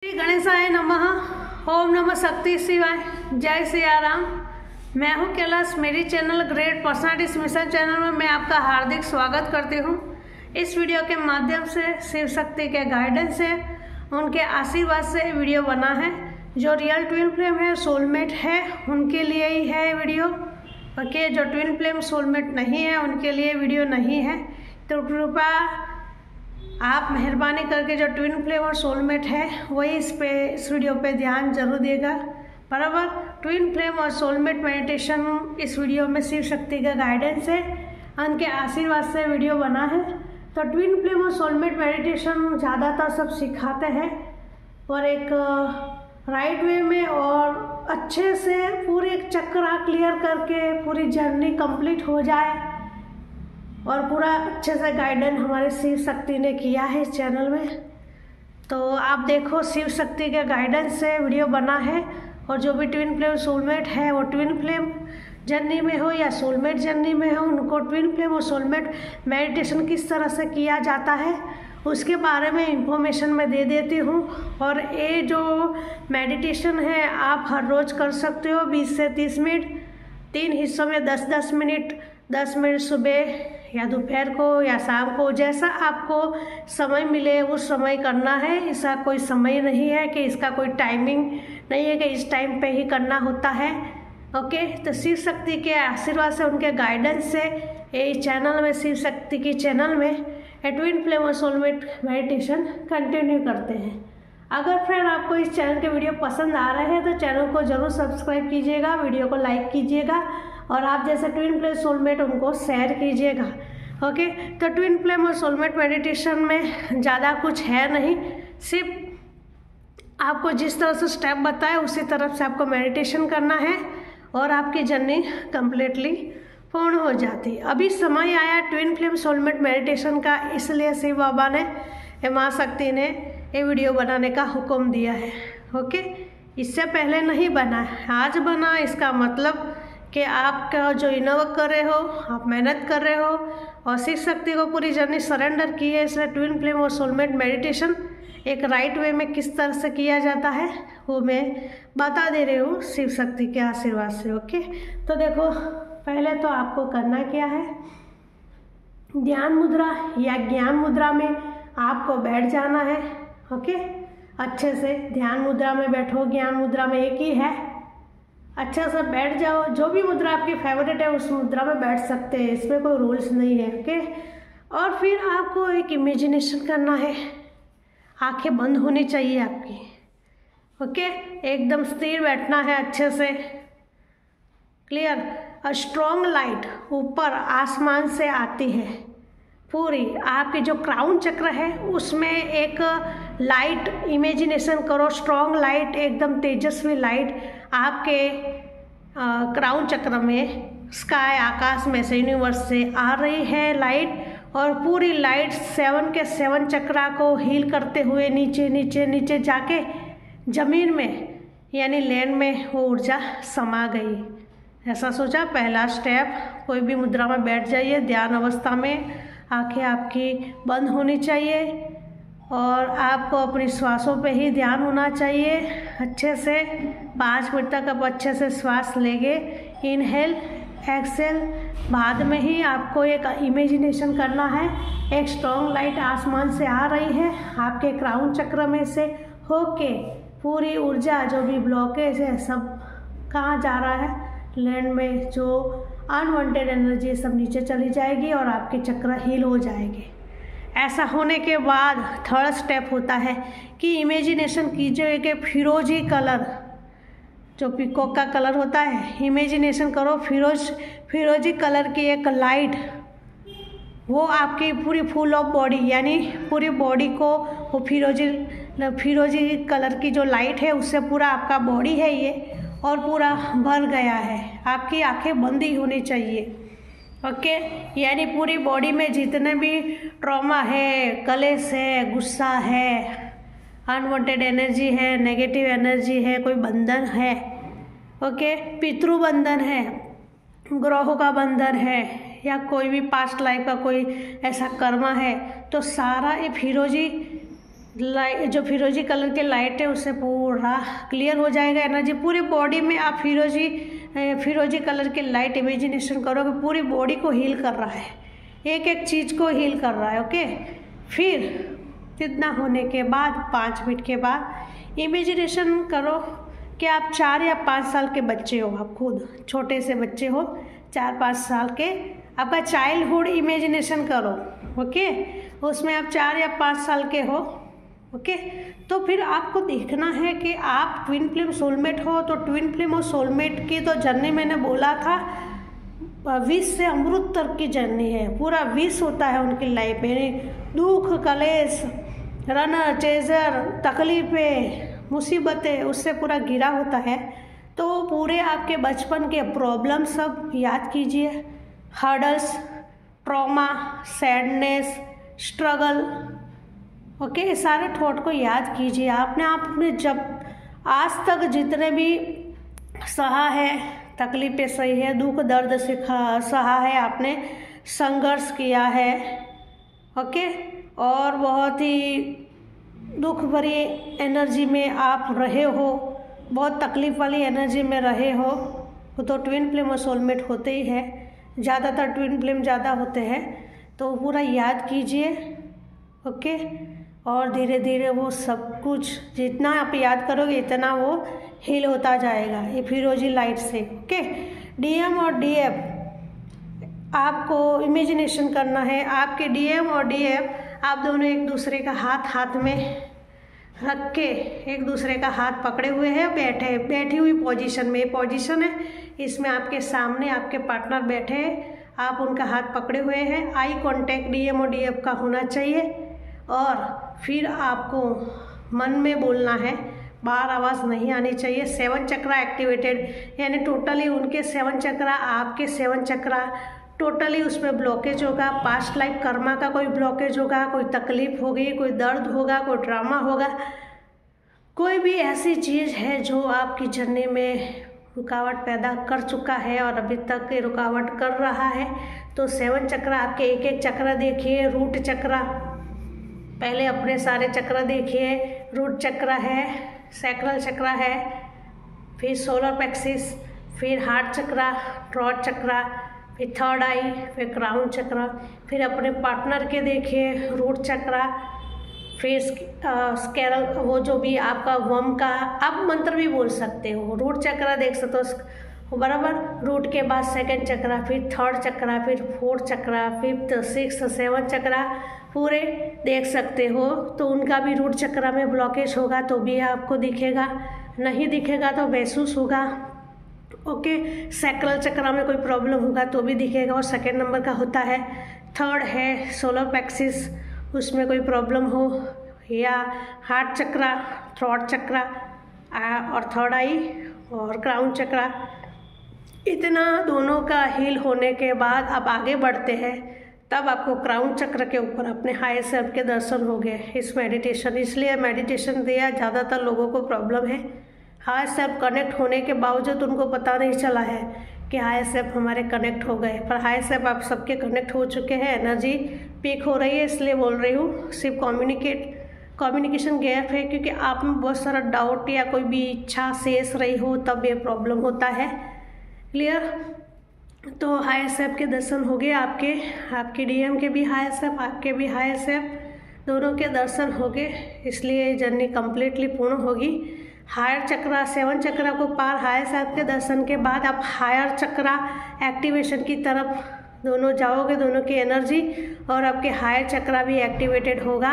श्री गणेशाय नमः। ओम नमः शक्ति शिवाय। जय सिया राम। मैं हूँ कैलाश। मेरी channel great personalities mission channel में मैं आपका हार्दिक स्वागत करती हूँ। इस वीडियो के माध्यम से शिव शक्ति के गाइडेंस से, उनके आशीर्वाद से वीडियो बना है। जो रियल ट्विन फ्लेम है, सोलमेट है, उनके लिए ही है वीडियो। ओके, जो ट्विन फ्लेम सोलमेट नहीं है उनके लिए वीडियो नहीं है। तो कृपया आप मेहरबानी करके जो ट्विन फ्लेम और सोलमेट है वही इस वीडियो पे ध्यान जरूर देगा। बराबर। ट्विन फ्लेम और सोलमेट मेडिटेशन इस वीडियो में शिव शक्ति का गाइडेंस है, उनके आशीर्वाद से वीडियो बना है। तो ट्विन फ्लेम और सोलमेट मेडिटेशन ज़्यादातर सब सिखाते हैं और एक राइट वे में और अच्छे से पूरी एक चक्रा क्लियर करके पूरी जर्नी कंप्लीट हो जाए और पूरा अच्छे से गाइडेंस हमारे शिव शक्ति ने किया है इस चैनल में। तो आप देखो, शिव शक्ति के गाइडेंस से वीडियो बना है। और जो भी ट्विन फ्लेम सोलमेट है वो ट्विन फ्लेम जर्नी में हो या सोलमेट जर्नी में हो, उनको ट्विन फ्लेम और सोलमेट मेडिटेशन किस तरह से किया जाता है उसके बारे में इंफॉर्मेशन मैं दे देती हूँ। और ये जो मेडिटेशन है आप हर रोज़ कर सकते हो 20 से 30 मिनट, 3 हिस्सों में 10-10 मिनट, 10 मिनट सुबह या दोपहर को या शाम को, जैसा आपको समय मिले उस समय करना है। इसका कोई समय नहीं है कि इसका कोई टाइमिंग नहीं है कि इस टाइम पे ही करना होता है। ओके, तो शिव शक्ति के आशीर्वाद से, उनके गाइडेंस से ये चैनल में, शिव शक्ति की चैनल में ट्विन फ्लेम और सोलमेट मेडिटेशन कंटिन्यू करते हैं। अगर फ्रेंड आपको इस चैनल के वीडियो पसंद आ रहे हैं तो चैनल को ज़रूर सब्सक्राइब कीजिएगा, वीडियो को लाइक कीजिएगा और आप जैसे ट्विन फ्लेम सोलमेट उनको शेयर कीजिएगा। ओके, तो ट्विन फ्लेम और सोलमेट मेडिटेशन में ज़्यादा कुछ है नहीं, सिर्फ आपको जिस तरह से स्टेप बताए उसी तरफ से आपको मेडिटेशन करना है और आपकी जर्नी कम्प्लीटली पूर्ण हो जाती। अभी समय आया ट्विन फ्लेम सोलमेट मेडिटेशन का, इसलिए शिव बाबा ने, माँ शक्ति ने ये वीडियो बनाने का हुक्म दिया है। ओके, इससे पहले नहीं बना है, आज बना। इसका मतलब कि आपका जो इनवर्क कर रहे हो, आप मेहनत कर रहे हो और शिव शक्ति को पूरी जर्नी सरेंडर की है। इसलिए ट्विन फ्लेम और सोलमेट मेडिटेशन एक राइट वे में किस तरह से किया जाता है वो मैं बता दे रही हूँ शिव शक्ति के आशीर्वाद से। ओके, तो देखो, पहले तो आपको करना क्या है, ध्यान मुद्रा या ज्ञान मुद्रा में आपको बैठ जाना है। ओके, अच्छे से ध्यान मुद्रा में बैठो, ज्ञान मुद्रा में एक ही है। अच्छा से बैठ जाओ, जो भी मुद्रा आपकी फेवरेट है उस मुद्रा में बैठ सकते हैं, इसमें कोई रूल्स नहीं है। ओके, और फिर आपको एक इमेजिनेशन करना है, आंखें बंद होनी चाहिए आपकी। ओके, एकदम स्थिर बैठना है अच्छे से, क्लियर। स्ट्रॉन्ग लाइट ऊपर आसमान से आती है पूरी, आपके जो क्राउन चक्र है उसमें एक लाइट इमेजिनेशन करो, स्ट्रॉन्ग लाइट, एकदम तेजस्वी लाइट आपके क्राउन चक्र में, स्काई, आकाश में से, यूनिवर्स से आ रही है लाइट। और पूरी लाइट 7 के 7 चक्रा को हील करते हुए नीचे नीचे नीचे जाके जमीन में यानी लैंड में वो ऊर्जा समा गई। ऐसा सोचा। पहला स्टेप, कोई भी मुद्रा में बैठ जाइए, ध्यान अवस्था में, आंखें आपकी बंद होनी चाहिए और आपको अपनी श्वासों पे ही ध्यान होना चाहिए। अच्छे से 5 मिनट तक आप अच्छे से श्वास लेंगे, इनहेल एक्सेल। बाद में ही आपको एक इमेजिनेशन करना है, एक स्ट्रॉन्ग लाइट आसमान से आ रही है, आपके क्राउन चक्र में से होके पूरी ऊर्जा, जो भी ब्लॉकेज है सब कहाँ जा रहा है, लैंड में जो अनवांटेड एनर्जी सब नीचे चली जाएगी और आपके चक्र हील हो जाएंगे। ऐसा होने के बाद थर्ड स्टेप होता है कि इमेजिनेशन कीजिए कि फिरोजी कलर, जो पीकॉक का कलर होता है, इमेजिनेशन करो फिरोजी कलर की एक लाइट, वो आपकी पूरी फुल ऑफ बॉडी यानी पूरी बॉडी को वो फिरोजी कलर की जो लाइट है उससे पूरा आपका बॉडी है ये और पूरा भर गया है। आपकी आंखें बंद ही होनी चाहिए। ओके, यानी पूरी बॉडी में जितने भी ट्रॉमा है, कलेश है, गुस्सा है, अनवांटेड एनर्जी है, नेगेटिव एनर्जी है, कोई बंधन है, ओके, पितृ बंधन है, ग्रहों का बंधन है या कोई भी पास्ट लाइफ का कोई ऐसा कर्म है, तो सारा ये फिरोजी लाइट, जो फिरोजी कलर के लाइट है उससे पूरा क्लियर हो जाएगा एनर्जी। पूरी बॉडी में आप फिरोजी कलर के लाइट इमेजिनेशन करोगे, पूरी बॉडी को हील कर रहा है, एक एक चीज़ को हील कर रहा है। ओके, फिर इतना होने के बाद 5 मिनट के बाद इमेजिनेशन करो कि आप 4 या 5 साल के बच्चे हो, आप खुद छोटे से बच्चे हो, 4-5 साल के, आपका चाइल्डहुड इमेजिनेशन करो। ओके, उसमें आप 4 या 5 साल के हो। ओके, तो फिर आपको देखना है कि आप ट्विन फ्लेम सोलमेट हो, तो ट्विन फ्लेम और सोलमेट की तो जर्नी मैंने बोला था विष से अमृत तक की जर्नी है, पूरा विष होता है उनकी लाइफ में, दुख, कलेश, रनर चेजर, तकलीफें, मुसीबतें, उससे पूरा घिरा होता है। तो पूरे आपके बचपन के प्रॉब्लम सब याद कीजिए, hurdles, trauma, sadness, struggle. Okay, ये सारे थॉट को याद कीजिए। आपने जब आज तक जितने भी सहा है, तकलीफें सही है, दुख दर्द सहा है, आपने संघर्ष किया है। ओके, और बहुत ही दुख भरी एनर्जी में आप रहे हो, बहुत तकलीफ वाली एनर्जी में रहे हो, तो ट्विन फ्लेम और सोलमेट होते ही है, ज़्यादातर ट्विन फ्लेम ज़्यादा होते हैं। तो पूरा याद कीजिए। ओके, और धीरे धीरे वो सब कुछ जितना आप याद करोगे इतना वो हील होता जाएगा ये फिरोजी लाइट से। ओके, डीएम और डीएफ आपको इमेजिनेशन करना है। आपके डीएम और डीएफ आप दोनों एक दूसरे का हाथ में रख के एक दूसरे का हाथ पकड़े हुए हैं, बैठी हुई पोजीशन में, पोजीशन है इसमें आपके सामने आपके पार्टनर बैठे हैं, आप उनका हाथ पकड़े हुए हैं। आई कांटेक्ट डीएम और डीएफ का होना चाहिए। और फिर आपको मन में बोलना है, बाहर आवाज़ नहीं आनी चाहिए। 7 चक्रा एक्टिवेटेड, यानी टोटली उनके 7 चक्रा, आपके 7 चक्रा, टोटली उसमें ब्लॉकेज होगा। पास्ट लाइफ कर्मा का कोई ब्लॉकेज होगा, कोई तकलीफ होगी, कोई दर्द होगा, कोई ड्रामा होगा, कोई भी ऐसी चीज़ है जो आपकी जर्नी में रुकावट पैदा कर चुका है और अभी तक ये रुकावट कर रहा है। तो 7 चक्रा आपके एक एक चक्रा देखिए। रूट चक्रा, पहले अपने सारे चक्र देखिए। रूट चक्र है, सैक्रल चक्र है, फिर सोलर प्लेक्सिस, फिर हार्ट चक्र, थ्रोट चक्र, फिर थर्ड आई, फिर क्राउन चक्र, फिर अपने पार्टनर के देखिए रूट चक्र, फिर स्केरल, वो जो भी आपका वम का आप मंत्र भी बोल सकते हो। रूट चक्र देख सकते हो बराबर। रूट के बाद 2nd चक्र, फिर 3rd चक्र, फिर 4th चक्र, 5th, 6th, 7th चक्र पूरे देख सकते हो। तो उनका भी रूट चक्र में ब्लॉकेज होगा तो भी आपको दिखेगा, नहीं दिखेगा तो महसूस होगा। ओके, सैक्रल चक्र में कोई प्रॉब्लम होगा तो भी दिखेगा और 2nd नंबर का होता है। 3rd है सोलर प्लेक्सिस, उसमें कोई प्रॉब्लम हो, या हार्ट चक्र, थ्रोट चक्र और 3rd आई और क्राउन चक्र। इतना दोनों का हील होने के बाद आप आगे बढ़ते हैं, तब आपको क्राउन चक्र के ऊपर अपने हायर सेल्फ के दर्शन हो गए इस मेडिटेशन। इसलिए मेडिटेशन दिया, ज़्यादातर लोगों को प्रॉब्लम है हायर सेल्फ कनेक्ट होने के बावजूद उनको पता नहीं चला है कि हायर सेल्फ हमारे कनेक्ट हो गए, पर हायर सेल्फ आप सबके कनेक्ट हो चुके हैं। एनर्जी पीक हो रही है, इसलिए बोल रही हूँ। सिर्फ कम्युनिकेशन गैप है क्योंकि आप में बहुत सारा डाउट या कोई भी इच्छा शेष रही हो तब ये प्रॉब्लम होता है। क्लियर? तो हायर सेल्फ के दर्शन हो गए आपके डीएम के भी हायर सेल्फ, आपके भी हायर सेल्फ, दोनों के दर्शन हो गए। इसलिए जर्नी कम्प्लीटली पूर्ण होगी। हायर चक्रा 7 चक्रा को पार हायर सेल्फ के दर्शन के बाद आप हायर चक्रा एक्टिवेशन की तरफ दोनों जाओगे, दोनों की एनर्जी और आपके हायर चक्रा भी एक्टिवेटेड होगा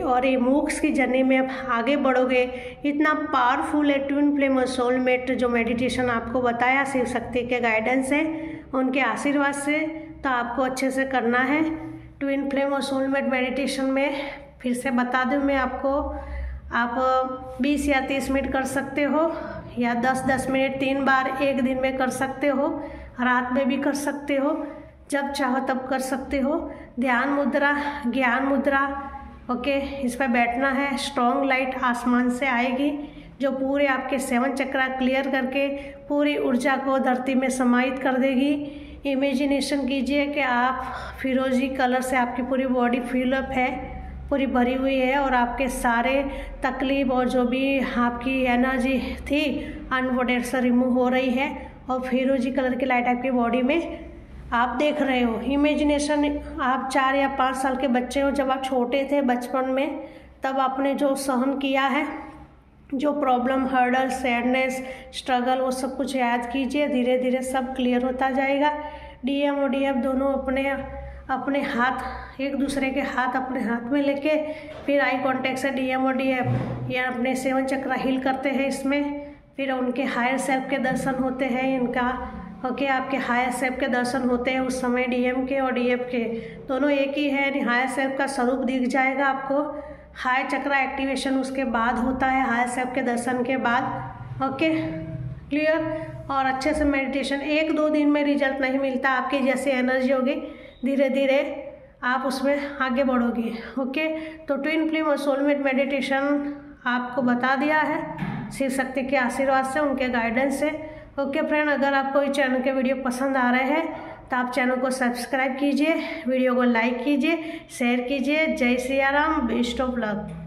और ये मोक्ष की जर्नी में आप आगे बढ़ोगे। इतना पावरफुल है ट्विन फ्लेम और सोलमेट जो मेडिटेशन आपको बताया शिव शक्ति के गाइडेंस से, उनके आशीर्वाद से। तो आपको अच्छे से करना है ट्विन फ्लेम और सोलमेट मेडिटेशन में। फिर से बता दूं मैं आपको, आप 20 या 30 मिनट कर सकते हो या 10-10 मिनट 3 बार एक दिन में कर सकते हो, रात में भी कर सकते हो, जब चाहो तब कर सकते हो। ध्यान मुद्रा, ज्ञान मुद्रा, ओके, इस पर बैठना है। स्ट्रॉन्ग लाइट आसमान से आएगी जो पूरे आपके 7 चक्रा क्लियर करके पूरी ऊर्जा को धरती में समाहित कर देगी। इमेजिनेशन कीजिए कि आप फिरोजी कलर से आपकी पूरी बॉडी फिल अप है पूरी भरी हुई है और आपके सारे तकलीफ और जो भी आपकी एनर्जी थी अनवांटेड से रिमूव हो रही है और फिरोजी कलर की लाइट आपकी बॉडी में आप देख रहे हो। इमेजिनेशन, आप 4 या 5 साल के बच्चे हो, जब आप छोटे थे बचपन में, तब आपने जो सहन किया है, जो प्रॉब्लम, हर्डल, सैडनेस, स्ट्रगल, वो सब कुछ याद कीजिए। धीरे धीरे सब क्लियर होता जाएगा। डीएम और डीएफ दोनों अपने हाथ, एक दूसरे के हाथ अपने हाथ में लेके फिर आई कांटेक्ट से डीएम और डीएफ या अपने 7 चक्र हील करते हैं इसमें। फिर उनके हायर सेल्फ के दर्शन होते हैं इनका। ओके, आपके हायर सेल्फ के दर्शन होते हैं उस समय डीएम के और डीएफ के, दोनों एक ही है। हायर सेल्फ का स्वरूप दिख जाएगा आपको। हायर चक्र एक्टिवेशन उसके बाद होता है, हायर सेल्फ के दर्शन के बाद। Okay, clear. और अच्छे से मेडिटेशन, 1-2 दिन में रिजल्ट नहीं मिलता। आपकी जैसी एनर्जी होगी धीरे धीरे आप उसमें आगे बढ़ोगे। ओके, तो ट्विन फ्लेम और सोलमेट मेडिटेशन आपको बता दिया है शिव शक्ति के आशीर्वाद से, उनके गाइडेंस से। ओके फ्रेंड, अगर आपको इस चैनल के वीडियो पसंद आ रहे हैं तो आप चैनल को सब्सक्राइब कीजिए, वीडियो को लाइक कीजिए, शेयर कीजिए। जय Siya Ram, best of luck.